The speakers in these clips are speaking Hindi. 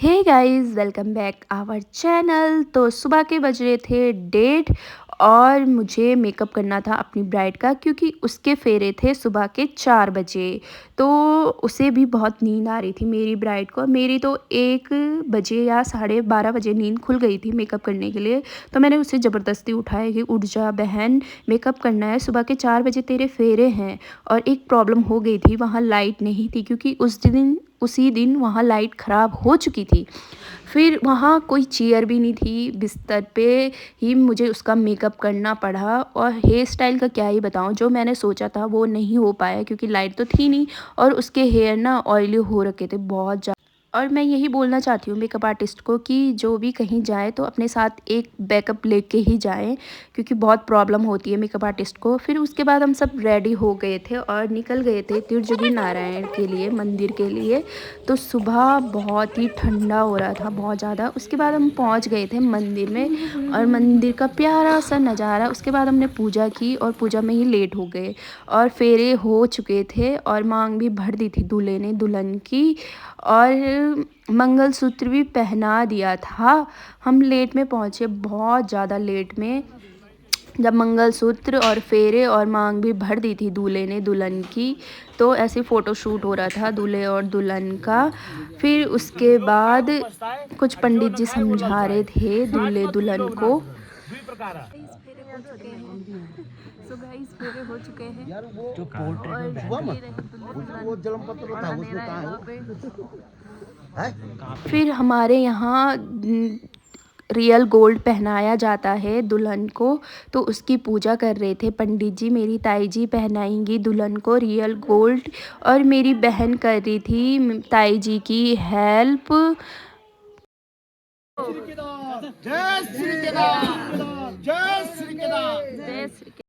Hey guys, welcome back our channel. तो सुबह के बज रहे थे 1:30 और मुझे मेकअप करना था अपनी ब्राइड का, क्योंकि उसके फेरे थे सुबह के 4 बजे। तो उसे भी बहुत नींद आ रही थी मेरी ब्राइड को। मेरी तो 1 बजे या 12:30 बजे नींद खुल गई थी मेकअप करने के लिए। तो मैंने उसे ज़बरदस्ती उठाया कि उठ जा बहन, मेकअप करना है, सुबह के 4 बजे तेरे फेरे हैं। और एक प्रॉब्लम हो गई थी, वहाँ लाइट नहीं थी, क्योंकि उसी दिन वहाँ लाइट ख़राब हो चुकी थी। फिर वहाँ कोई चेयर भी नहीं थी, बिस्तर पे ही मुझे उसका मेकअप करना पड़ा। और हेयर स्टाइल का क्या ही बताऊँ, जो मैंने सोचा था वो नहीं हो पाया, क्योंकि लाइट तो थी नहीं और उसके हेयर ना ऑयली हो रखे थे बहुत ज़्यादा। और मैं यही बोलना चाहती हूँ मेकअप आर्टिस्ट को कि जो भी कहीं जाए तो अपने साथ एक बैकअप लेके ही जाएं, क्योंकि बहुत प्रॉब्लम होती है मेकअप आर्टिस्ट को। फिर उसके बाद हम सब रेडी हो गए थे और निकल गए थे त्रिजुगी नारायण के लिए, मंदिर के लिए। तो सुबह बहुत ही ठंडा हो रहा था, बहुत ज़्यादा। उसके बाद हम पहुँच गए थे मंदिर में और मंदिर का प्यारा सा नज़ारा। उसके बाद हमने पूजा की और पूजा में ही लेट हो गए और फेरे हो चुके थे और मांग भी भर दी थी दूल्हे ने दुल्हन की, और मंगलसूत्र भी पहना दिया था। हम लेट में पहुँचे, बहुत ज़्यादा लेट में, जब मंगलसूत्र और फेरे और मांग भी भर दी थी दूल्हे ने दुल्हन की। तो ऐसे फ़ोटो शूट हो रहा था दूल्हे और दुल्हन का। फिर उसके बाद कुछ पंडित जी समझा रहे थे दूल्हे दुल्हन को। सो गाइस, फेरे हो चुके हैं यार। वो जो पोर्ट्रेट में फिर हमारे यहाँ रियल गोल्ड पहनाया जाता है दुल्हन को। तो उसकी पूजा कर रहे थे पंडित जी। मेरी ताई जी पहनाएंगी दुल्हन को रियल गोल्ड, और मेरी बहन कर रही थी ताई जी की हेल्प। जय श्री केदार, जय श्री केदार।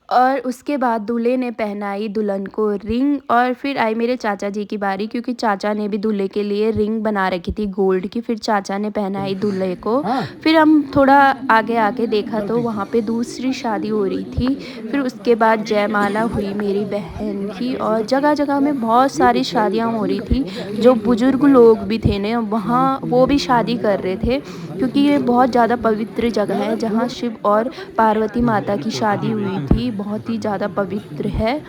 और उसके बाद दूल्हे ने पहनाई दुल्हन को रिंग, और फिर आई मेरे चाचा जी की बारी, क्योंकि चाचा ने भी दूल्हे के लिए रिंग बना रखी थी गोल्ड की। फिर चाचा ने पहनाई दूल्हे को। फिर हम थोड़ा आगे आके देखा तो वहाँ पे दूसरी शादी हो रही थी। फिर उसके बाद जयमाला हुई मेरी बहन की, और जगह जगह में बहुत सारी शादियाँ हो रही थी। जो बुजुर्ग लोग भी थे ना वहाँ, वो भी शादी कर रहे थे, क्योंकि ये बहुत ज़्यादा पवित्र जगह है जहाँ शिव और पार्वती माता की शादी हुई थी। बहुत ही ज़्यादा पवित्र है।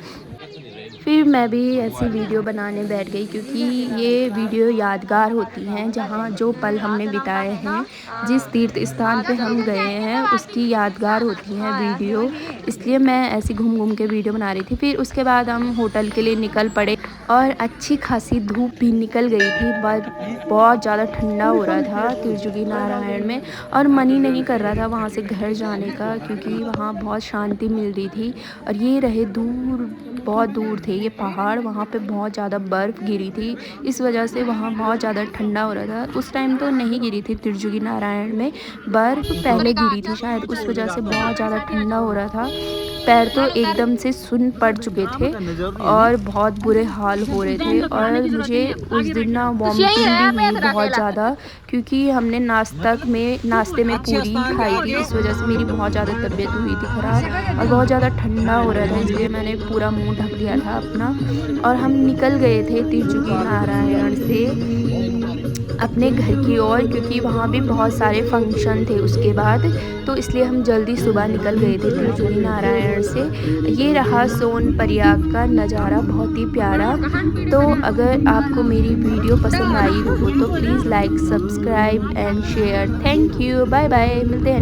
फिर मैं भी ऐसी वीडियो बनाने बैठ गई, क्योंकि ये वीडियो यादगार होती हैं, जहाँ जो पल हमने बिताए हैं, जिस तीर्थ स्थान पे हम गए हैं, उसकी यादगार होती हैं वीडियो। इसलिए मैं ऐसी घूम घूम के वीडियो बना रही थी। फिर उसके बाद हम होटल के लिए निकल पड़े और अच्छी खासी धूप भी निकल गई थी। बहुत ज़्यादा ठंडा हो रहा था त्रिजुगी नारायण में, और मन ही नहीं कर रहा था वहाँ से घर जाने का, क्योंकि वहाँ बहुत शांति मिल रही थी। और ये रहे दूर, बहुत दूर थे ये पहाड़, वहाँ पे बहुत ज़्यादा बर्फ़ गिरी थी। इस वजह से वहाँ बहुत ज़्यादा ठंडा हो रहा था। उस टाइम तो नहीं गिरी थी त्रिजुगी नारायण में बर्फ़, पहले गिरी थी शायद, उस वजह से बहुत ज़्यादा ठंडा हो रहा था। पैर तो एकदम से सुन्न पड़ चुके थे और बहुत बुरे हाल हो रहे थे। और मुझे उस दिन ना वॉमिटिंग भी हुई बहुत ज़्यादा, क्योंकि हमने नाश्ते में पूरी खाई थी। इस वजह से मेरी बहुत ज़्यादा तबीयत हुई थी ख़राब, और बहुत ज़्यादा ठंडा हो रहा था, इसलिए मैंने पूरा मुंह ढक लिया था अपना। और हम निकल गए थे त्रिजुगी नारायण से अपने घर की ओर, क्योंकि वहाँ भी बहुत सारे फंक्शन थे उसके बाद। तो इसलिए हम जल्दी सुबह निकल गए थे त्रिजुगी नारायण से। ये रहा सोन प्रयाग का नज़ारा, बहुत ही प्यारा। तो अगर आपको मेरी वीडियो पसंद आई हो तो please like, subscribe and share. Thank you, bye bye, मिलते हैं।